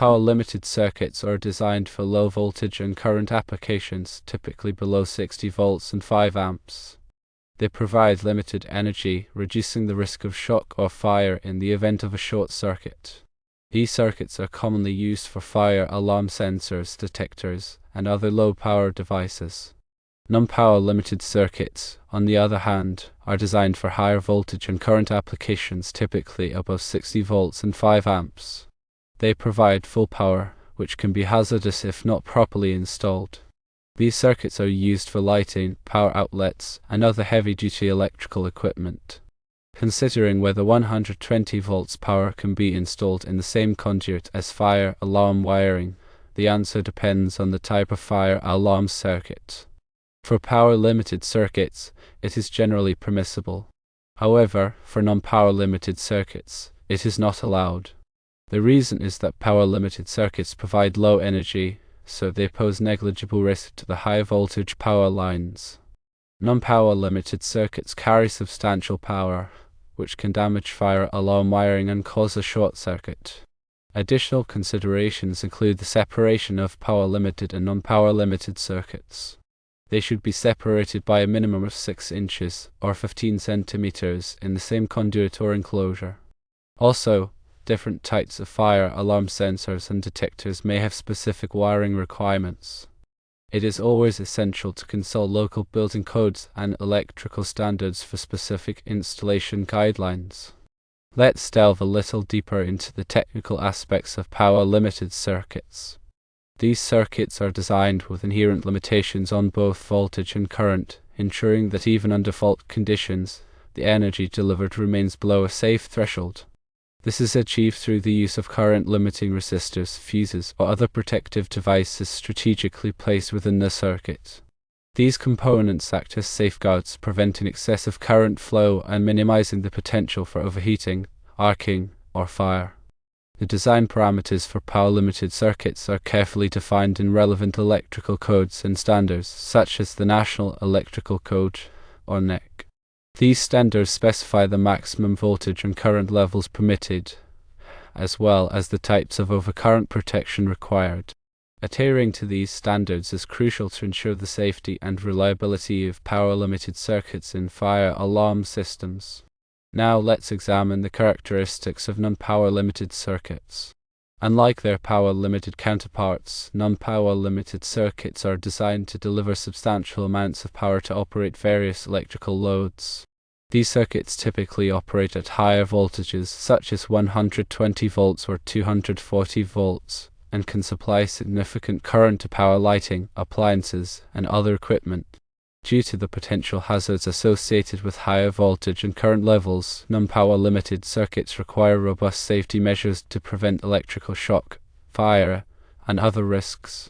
Non-power-limited circuits are designed for low voltage and current applications, typically below 60 volts and 5 amps. They provide limited energy, reducing the risk of shock or fire in the event of a short circuit. These circuits are commonly used for fire alarm sensors, detectors, and other low-power devices. Non-power-limited circuits, on the other hand, are designed for higher voltage and current applications, typically above 60 volts and 5 amps. They provide full power, which can be hazardous if not properly installed. These circuits are used for lighting, power outlets, and other heavy-duty electrical equipment. Considering whether 120 volts power can be installed in the same conduit as fire alarm wiring, the answer depends on the type of fire alarm circuit. For power-limited circuits, it is generally permissible. However, for non-power-limited circuits, it is not allowed. The reason is that power-limited circuits provide low energy, so they pose negligible risk to the high-voltage power lines. Non-power-limited circuits carry substantial power, which can damage fire alarm wiring and cause a short circuit. Additional considerations include the separation of power-limited and non-power-limited circuits. They should be separated by a minimum of 6 inches or 15 centimeters in the same conduit or enclosure. Also, different types of fire alarm sensors and detectors may have specific wiring requirements. It is always essential to consult local building codes and electrical standards for specific installation guidelines. Let's delve a little deeper into the technical aspects of power-limited circuits. These circuits are designed with inherent limitations on both voltage and current, ensuring that even under fault conditions, the energy delivered remains below a safe threshold. This is achieved through the use of current-limiting resistors, fuses, or other protective devices strategically placed within the circuit. These components act as safeguards, preventing excessive current flow and minimizing the potential for overheating, arcing, or fire. The design parameters for power-limited circuits are carefully defined in relevant electrical codes and standards, such as the National Electrical Code, or NEC. These standards specify the maximum voltage and current levels permitted, as well as the types of overcurrent protection required. Adhering to these standards is crucial to ensure the safety and reliability of power-limited circuits in fire alarm systems. Now let's examine the characteristics of non-power-limited circuits. Unlike their power-limited counterparts, non-power-limited circuits are designed to deliver substantial amounts of power to operate various electrical loads. These circuits typically operate at higher voltages, such as 120 volts or 240 volts, and can supply significant current to power lighting, appliances, and other equipment. Due to the potential hazards associated with higher voltage and current levels, non-power-limited circuits require robust safety measures to prevent electrical shock, fire, and other risks.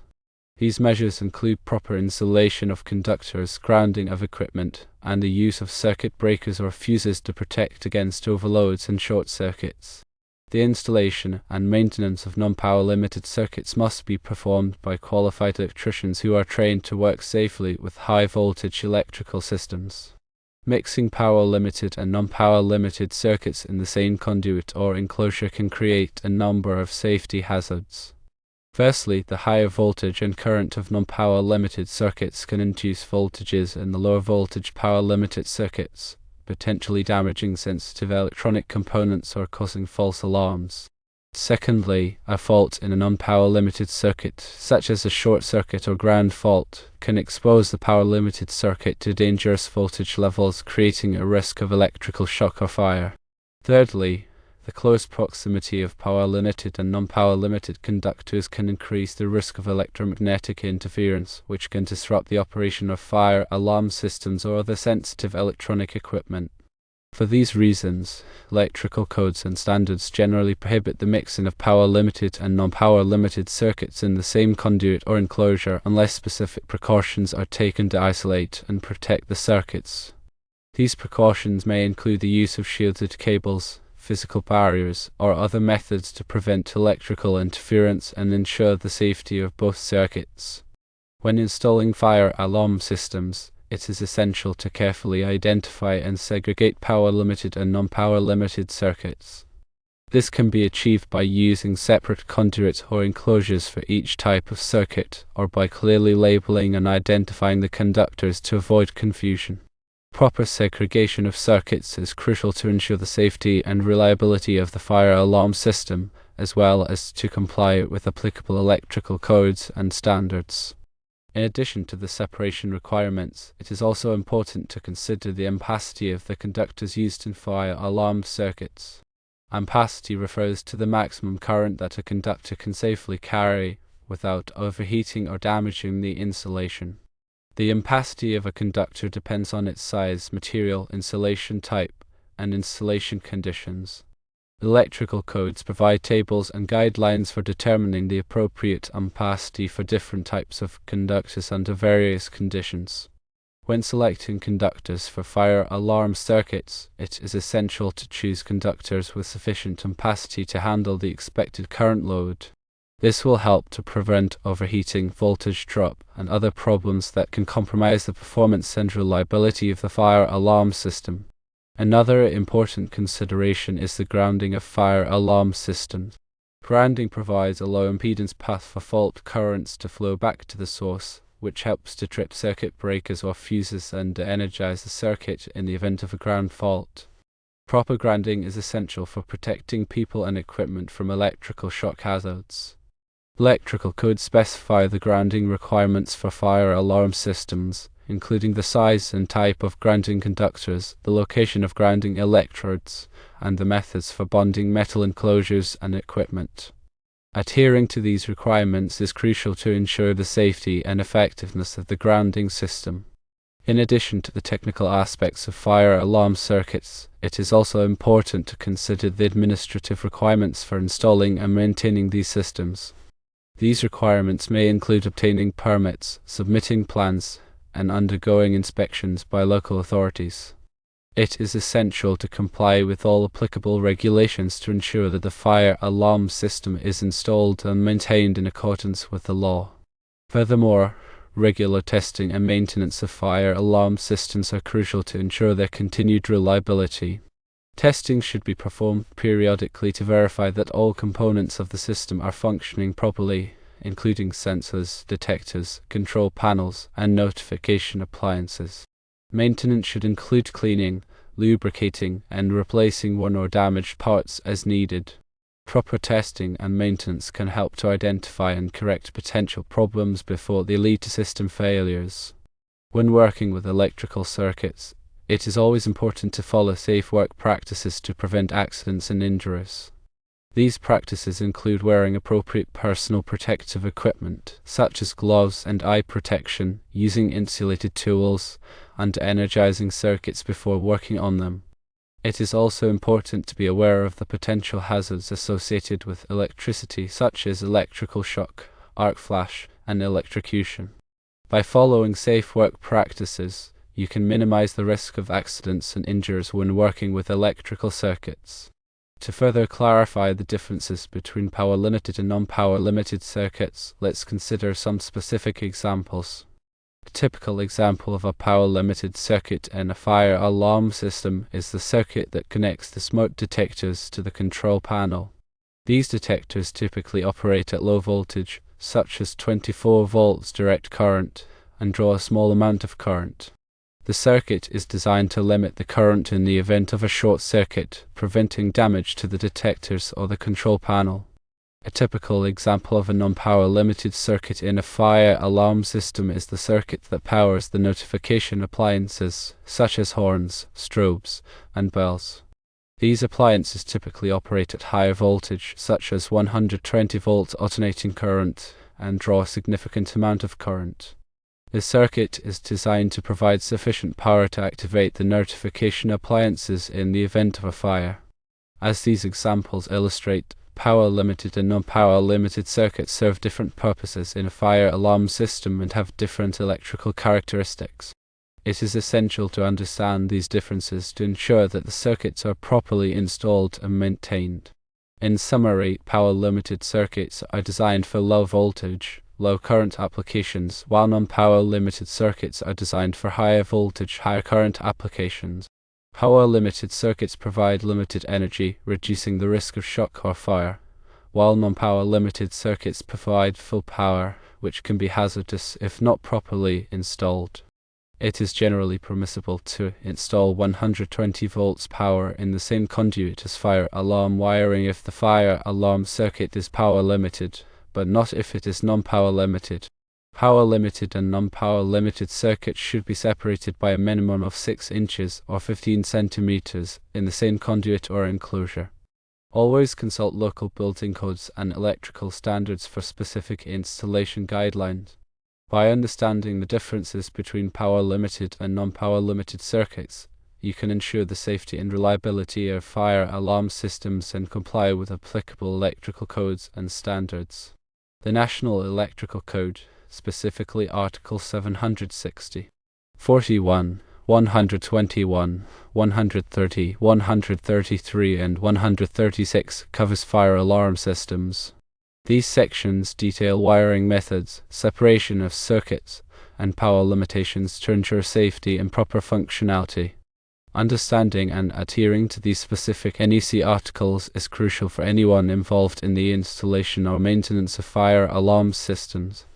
These measures include proper installation of conductors, grounding of equipment, and the use of circuit breakers or fuses to protect against overloads and short circuits. The installation and maintenance of non-power-limited circuits must be performed by qualified electricians who are trained to work safely with high-voltage electrical systems. Mixing power-limited and non-power-limited circuits in the same conduit or enclosure can create a number of safety hazards. Firstly, the higher voltage and current of non-power-limited circuits can induce voltages in the lower voltage power-limited circuits, potentially damaging sensitive electronic components or causing false alarms. Secondly, a fault in a non-power-limited circuit, such as a short circuit or ground fault, can expose the power-limited circuit to dangerous voltage levels, creating a risk of electrical shock or fire. Thirdly, the close proximity of power-limited and non-power-limited conductors can increase the risk of electromagnetic interference, which can disrupt the operation of fire alarm systems or other sensitive electronic equipment. For these reasons, electrical codes and standards generally prohibit the mixing of power-limited and non-power-limited circuits in the same conduit or enclosure unless specific precautions are taken to isolate and protect the circuits. These precautions may include the use of shielded cables, physical barriers, or other methods to prevent electrical interference and ensure the safety of both circuits. When installing fire alarm systems, it is essential to carefully identify and segregate power-limited and non-power-limited circuits. This can be achieved by using separate conduits or enclosures for each type of circuit, or by clearly labeling and identifying the conductors to avoid confusion. Proper segregation of circuits is crucial to ensure the safety and reliability of the fire alarm system, as well as to comply with applicable electrical codes and standards. In addition to the separation requirements, it is also important to consider the ampacity of the conductors used in fire alarm circuits. Ampacity refers to the maximum current that a conductor can safely carry without overheating or damaging the insulation. The ampacity of a conductor depends on its size, material, insulation type, and installation conditions. Electrical codes provide tables and guidelines for determining the appropriate ampacity for different types of conductors under various conditions. When selecting conductors for fire alarm circuits, it is essential to choose conductors with sufficient ampacity to handle the expected current load. This will help to prevent overheating, voltage drop, and other problems that can compromise the performance and reliability of the fire alarm system. Another important consideration is the grounding of fire alarm systems. Grounding provides a low impedance path for fault currents to flow back to the source, which helps to trip circuit breakers or fuses and energize the circuit in the event of a ground fault. Proper grounding is essential for protecting people and equipment from electrical shock hazards. Electrical codes specify the grounding requirements for fire alarm systems, including the size and type of grounding conductors, the location of grounding electrodes, and the methods for bonding metal enclosures and equipment. Adhering to these requirements is crucial to ensure the safety and effectiveness of the grounding system. In addition to the technical aspects of fire alarm circuits, it is also important to consider the administrative requirements for installing and maintaining these systems. These requirements may include obtaining permits, submitting plans, and undergoing inspections by local authorities. It is essential to comply with all applicable regulations to ensure that the fire alarm system is installed and maintained in accordance with the law. Furthermore, regular testing and maintenance of fire alarm systems are crucial to ensure their continued reliability. Testing should be performed periodically to verify that all components of the system are functioning properly, including sensors, detectors, control panels, and notification appliances. Maintenance should include cleaning, lubricating, and replacing worn or damaged parts as needed. Proper testing and maintenance can help to identify and correct potential problems before they lead to system failures. When working with electrical circuits, it is always important to follow safe work practices to prevent accidents and injuries. These practices include wearing appropriate personal protective equipment, such as gloves and eye protection, using insulated tools, and energizing circuits before working on them. It is also important to be aware of the potential hazards associated with electricity, such as electrical shock, arc flash, and electrocution. By following safe work practices, you can minimize the risk of accidents and injuries when working with electrical circuits. To further clarify the differences between power-limited and non-power-limited circuits, let's consider some specific examples. A typical example of a power-limited circuit in a fire alarm system is the circuit that connects the smoke detectors to the control panel. These detectors typically operate at low voltage, such as 24 volts direct current, and draw a small amount of current. The circuit is designed to limit the current in the event of a short circuit, preventing damage to the detectors or the control panel. A typical example of a non-power-limited circuit in a fire alarm system is the circuit that powers the notification appliances, such as horns, strobes, and bells. These appliances typically operate at higher voltage, such as 120 volts alternating current, and draw a significant amount of current. The circuit is designed to provide sufficient power to activate the notification appliances in the event of a fire. As these examples illustrate, power-limited and non-power-limited circuits serve different purposes in a fire alarm system and have different electrical characteristics. It is essential to understand these differences to ensure that the circuits are properly installed and maintained. In summary, power-limited circuits are designed for low voltage, low current applications, while non-power limited circuits are designed for higher voltage, higher current applications. Power-limited circuits provide limited energy, reducing the risk of shock or fire, while non-power-limited circuits provide full power, which can be hazardous if not properly installed. It is generally permissible to install 120 volts power in the same conduit as fire alarm wiring if the fire alarm circuit is power limited, but not if it is non-power limited. Power limited and non-power limited circuits should be separated by a minimum of 6 inches or 15 centimeters in the same conduit or enclosure. Always consult local building codes and electrical standards for specific installation guidelines. By understanding the differences between power-limited and non-power-limited circuits, you can ensure the safety and reliability of fire alarm systems and comply with applicable electrical codes and standards. The National Electrical Code, specifically Article 760, 41, 121, 130, 133 and 136 covers fire alarm systems. These sections detail wiring methods, separation of circuits, and power limitations to ensure safety and proper functionality. Understanding and adhering to these specific NEC articles is crucial for anyone involved in the installation or maintenance of fire alarm systems.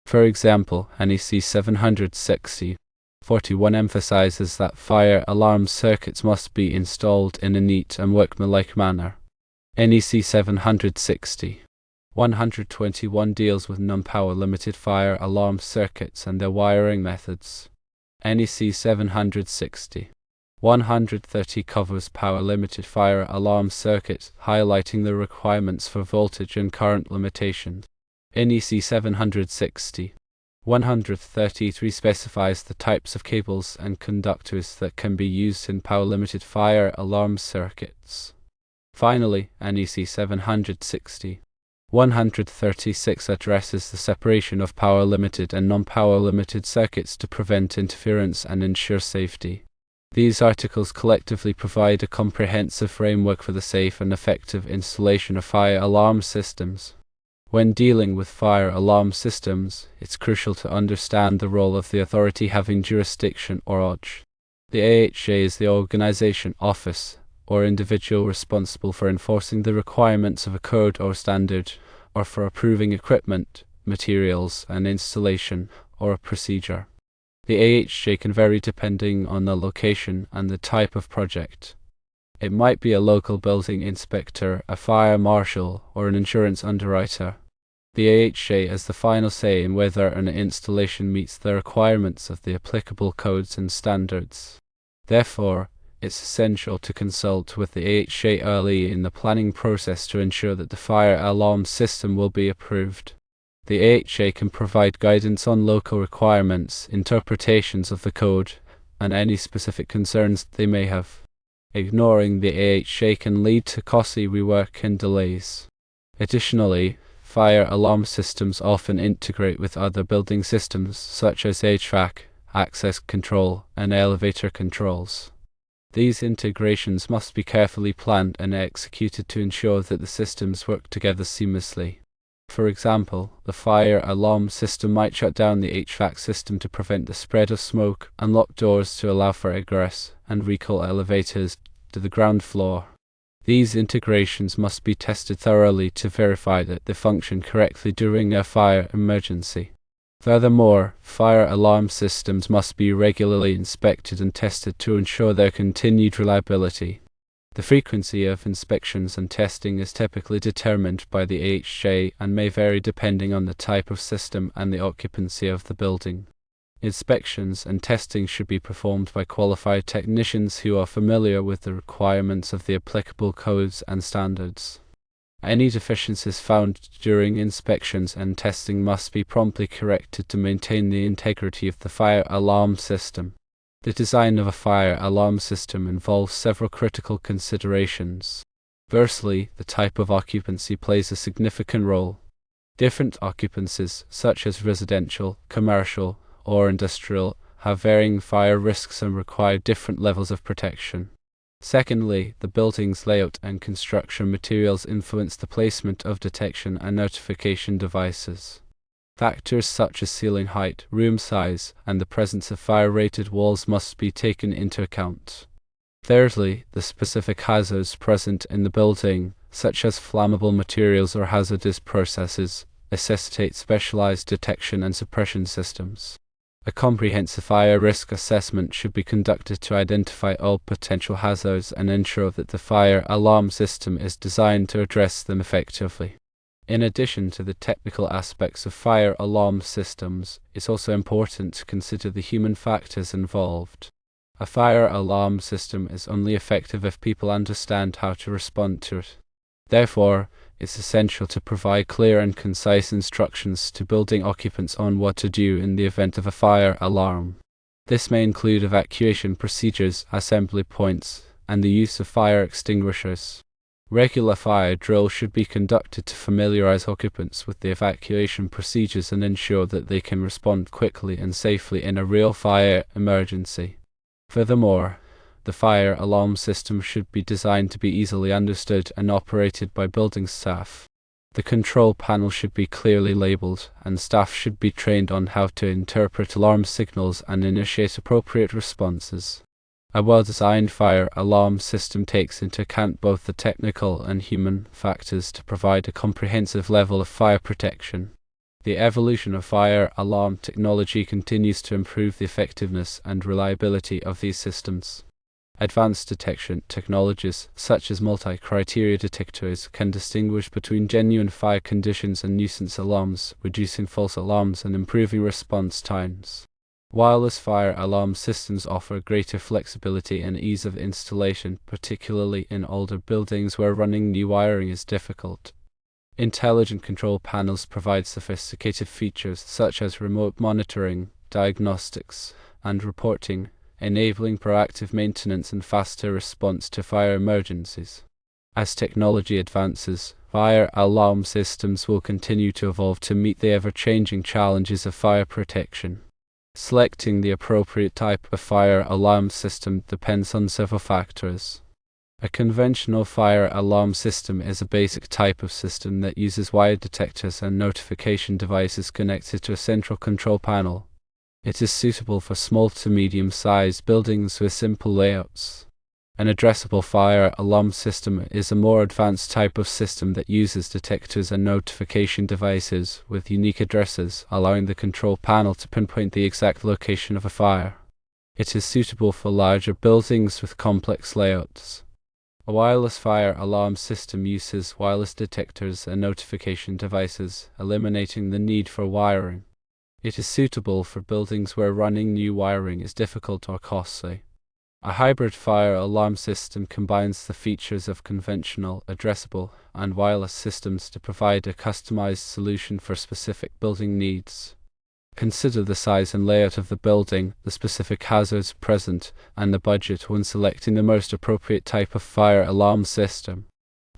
For example, NEC 760, 41 emphasizes that fire alarm circuits must be installed in a neat and workmanlike manner. NEC 760, 121 deals with non-power limited fire alarm circuits and their wiring methods. NEC 760, 130 covers power limited fire alarm circuits, highlighting the requirements for voltage and current limitations. NEC 760, 133 specifies the types of cables and conductors that can be used in power limited fire alarm circuits. Finally, NEC 760, 136 addresses the separation of power-limited and non-power-limited circuits to prevent interference and ensure safety. These articles collectively provide a comprehensive framework for the safe and effective installation of fire alarm systems. When dealing with fire alarm systems, it's crucial to understand the role of the authority having jurisdiction or OJ. The AHA is the organization, office, or individual responsible for enforcing the requirements of a code or standard, or for approving equipment, materials, and installation, or a procedure. The AHA can vary depending on the location and the type of project. It might be a local building inspector, a fire marshal, or an insurance underwriter. The AHA has the final say in whether an installation meets the requirements of the applicable codes and standards. Therefore, it's essential to consult with the AHA early in the planning process to ensure that the fire alarm system will be approved. The AHA can provide guidance on local requirements, interpretations of the code, and any specific concerns they may have. Ignoring the AHA can lead to costly rework and delays. Additionally, fire alarm systems often integrate with other building systems such as HVAC, access control, and elevator controls. These integrations must be carefully planned and executed to ensure that the systems work together seamlessly. For example, the fire alarm system might shut down the HVAC system to prevent the spread of smoke, unlock doors to allow for egress, and recall elevators to the ground floor. These integrations must be tested thoroughly to verify that they function correctly during a fire emergency. Furthermore, fire alarm systems must be regularly inspected and tested to ensure their continued reliability. The frequency of inspections and testing is typically determined by the AHA and may vary depending on the type of system and the occupancy of the building. Inspections and testing should be performed by qualified technicians who are familiar with the requirements of the applicable codes and standards. Any deficiencies found during inspections and testing must be promptly corrected to maintain the integrity of the fire alarm system. The design of a fire alarm system involves several critical considerations. Firstly, the type of occupancy plays a significant role. Different occupancies, such as residential, commercial, or industrial, have varying fire risks and require different levels of protection. Secondly, the building's layout and construction materials influence the placement of detection and notification devices. Factors such as ceiling height, room size, and the presence of fire-rated walls must be taken into account. Thirdly, the specific hazards present in the building, such as flammable materials or hazardous processes, necessitate specialized detection and suppression systems. A comprehensive fire risk assessment should be conducted to identify all potential hazards and ensure that the fire alarm system is designed to address them effectively. In addition to the technical aspects of fire alarm systems, it's also important to consider the human factors involved. A fire alarm system is only effective if people understand how to respond to it. Therefore, it's essential to provide clear and concise instructions to building occupants on what to do in the event of a fire alarm. This may include evacuation procedures, assembly points, and the use of fire extinguishers. Regular fire drills should be conducted to familiarize occupants with the evacuation procedures and ensure that they can respond quickly and safely in a real fire emergency. Furthermore, the fire alarm system should be designed to be easily understood and operated by building staff. The control panel should be clearly labeled, and staff should be trained on how to interpret alarm signals and initiate appropriate responses. A well-designed fire alarm system takes into account both the technical and human factors to provide a comprehensive level of fire protection. The evolution of fire alarm technology continues to improve the effectiveness and reliability of these systems. Advanced detection technologies, such as multi-criteria detectors, can distinguish between genuine fire conditions and nuisance alarms, reducing false alarms and improving response times. Wireless fire alarm systems offer greater flexibility and ease of installation, particularly in older buildings where running new wiring is difficult. Intelligent control panels provide sophisticated features such as remote monitoring, diagnostics, and reporting, enabling proactive maintenance and faster response to fire emergencies. As technology advances, fire alarm systems will continue to evolve to meet the ever-changing challenges of fire protection. Selecting the appropriate type of fire alarm system depends on several factors. A conventional fire alarm system is a basic type of system that uses wire detectors and notification devices connected to a central control panel. It is suitable for small to medium-sized buildings with simple layouts. An addressable fire alarm system is a more advanced type of system that uses detectors and notification devices with unique addresses, allowing the control panel to pinpoint the exact location of a fire. It is suitable for larger buildings with complex layouts. A wireless fire alarm system uses wireless detectors and notification devices, eliminating the need for wiring. It is suitable for buildings where running new wiring is difficult or costly. A hybrid fire alarm system combines the features of conventional, addressable, and wireless systems to provide a customized solution for specific building needs. Consider the size and layout of the building, the specific hazards present, and the budget when selecting the most appropriate type of fire alarm system.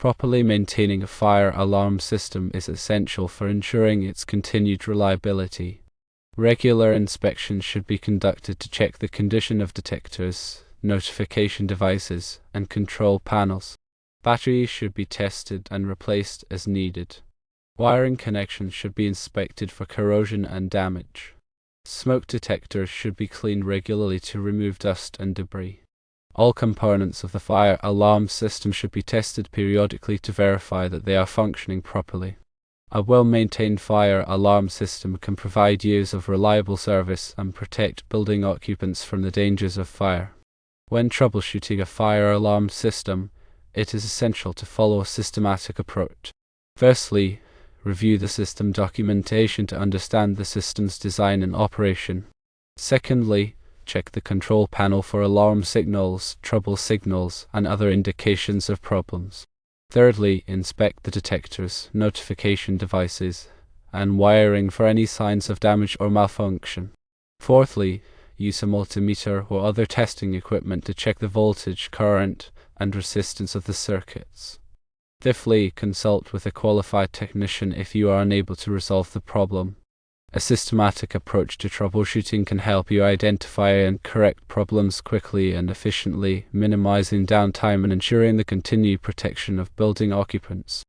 Properly maintaining a fire alarm system is essential for ensuring its continued reliability. Regular inspections should be conducted to check the condition of detectors, notification devices, and control panels. Batteries should be tested and replaced as needed. Wiring connections should be inspected for corrosion and damage. Smoke detectors should be cleaned regularly to remove dust and debris. All components of the fire alarm system should be tested periodically to verify that they are functioning properly. A well-maintained fire alarm system can provide years of reliable service and protect building occupants from the dangers of fire. When troubleshooting a fire alarm system, it is essential to follow a systematic approach. Firstly, review the system documentation to understand the system's design and operation. Secondly, check the control panel for alarm signals, trouble signals, and other indications of problems. Thirdly, inspect the detectors, notification devices, and wiring for any signs of damage or malfunction. Fourthly, use a multimeter or other testing equipment to check the voltage, current, and resistance of the circuits. Fifthly, consult with a qualified technician if you are unable to resolve the problem. A systematic approach to troubleshooting can help you identify and correct problems quickly and efficiently, minimizing downtime and ensuring the continued protection of building occupants.